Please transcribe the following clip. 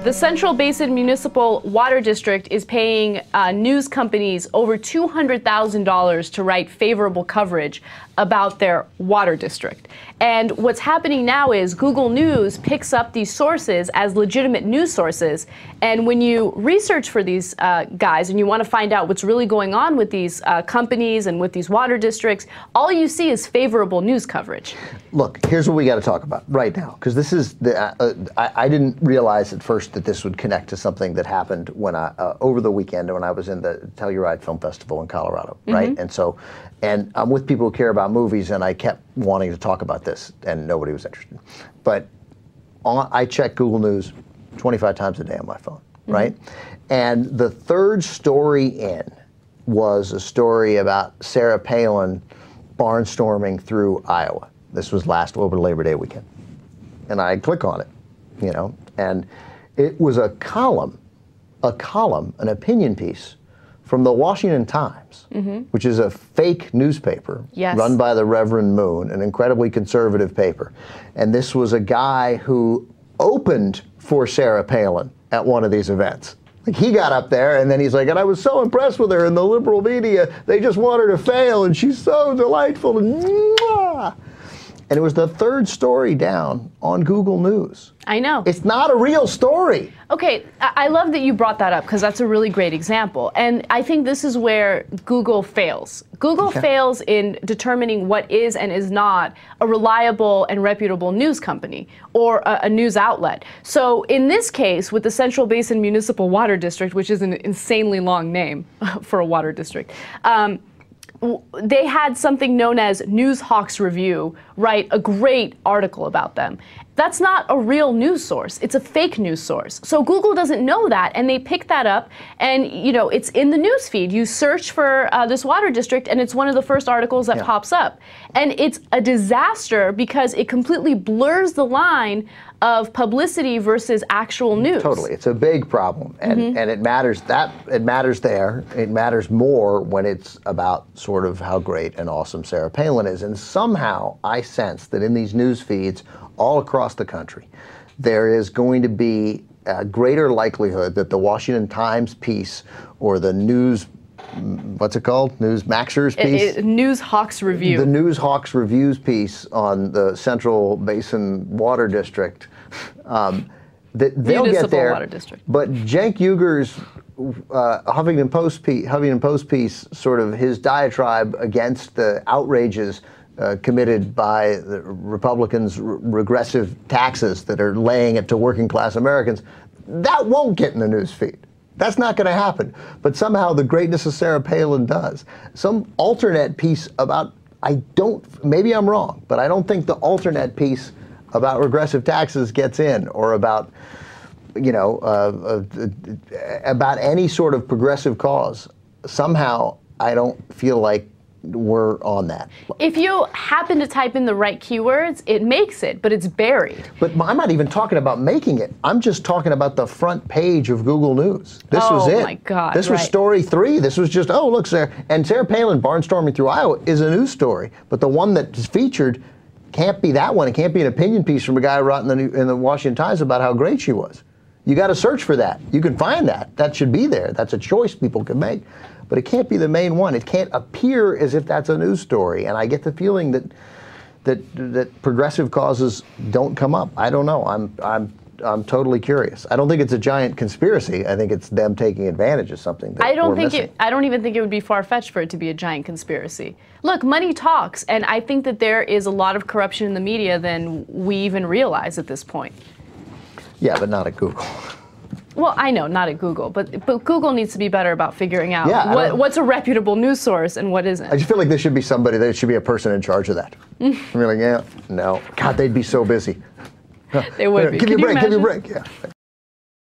The Central Basin Municipal Water District is paying news companies over $200,000 to write favorable coverage about their water district. And what's happening now is Google News picks up these sources as legitimate news sources. And when you research for these guys and you want to find out what's really going on with these companies and with these water districts, all you see is favorable news coverage. Look, here's what we got to talk about right now, because this is I didn't realize at first that this would connect to something that happened when over the weekend when I was in the Telluride Film Festival in Colorado, right? And I'm with people who care about movies, and I kept wanting to talk about this, and nobody was interested. But I check Google News 25 times a day on my phone, right? And the third story in was a story about Sarah Palin barnstorming through Iowa. This was last over Labor Day weekend. And I click on it, you know, and it was a column, an opinion piece from the Washington Times, which is a fake newspaper run by the Reverend Moon, an incredibly conservative paper. And this was a guy who opened for Sarah Palin at one of these events. Like, he got up there and then he's like, and I was so impressed with her in the liberal media, they just want her to fail and she's so delightful. And mwah! And it was the third story down on Google News. I know. It's not a real story. Okay, I love that you brought that up because that's a really great example. And I think this is where Google fails. Google fails in determining what is and is not a reliable and reputable news company or a news outlet. So in this case, with the Central Basin Municipal Water District, which is an insanely long name for a water district, they had something known as Newshawk's Review write a great article about them. That's not a real news source. It's a fake news source. So Google doesn't know that, and they pick that up, and you know it's in the news feed. You search for this water district, and it's one of the first articles that pops up. And it's a disaster because it completely blurs the line of publicity versus actual news. Totally, it's a big problem, and it matters there. It matters more when it's about sort of how great and awesome Sarah Palin is. And somehow I sense that in these news feeds all across the country, there is going to be a greater likelihood that the Washington Times piece or the news, what's it called? Newsmaxers piece? Newshawk's Review. The Newshawk's Reviews piece on the Central Basin Water District, that they'll get there. Water District. But Cenk Uygur's Huffington Post piece, sort of his diatribe against the outrages committed by the Republicans' regressive taxes that are laying it to working class Americans, that won't get in the news feed. That's not going to happen. But somehow the greatness of Sarah Palin does. Some alternate piece about, maybe I'm wrong, but I don't think the alternate piece about regressive taxes gets in, or about, you know, about any sort of progressive cause. Somehow I don't feel like we're on that. If you happen to type in the right keywords, it makes it, but it's buried. But I'm not even talking about making it. I'm just talking about the front page of Google News. This was it. Oh my God. This was story 3. This was just, oh, look, Sarah. And Sarah Palin barnstorming through Iowa is a news story. But the one that is featured can't be that one. It can't be an opinion piece from a guy who wrote in the Washington Times about how great she was. You got to search for that. You can find that. That should be there. That's a choice people can make. But it can't be the main one. It can't appear as if that's a news story. And I get the feeling that progressive causes don't come up. I don't know. I'm totally curious. I don't think it's a giant conspiracy. I think it's them taking advantage of something that we're missing. I don't even think it would be far-fetched for it to be a giant conspiracy. Look, money talks, and I think that there is a lot of corruption in the media than we even realize at this point. Yeah, but not at Google. Well, I know, not at Google, but Google needs to be better about figuring out what's a reputable news source and what isn't. I just feel like there should be somebody, there should be a person in charge of that. I'm like, yeah, no. God, they'd be so busy. They would be. Give me a break, give me a break. Yeah.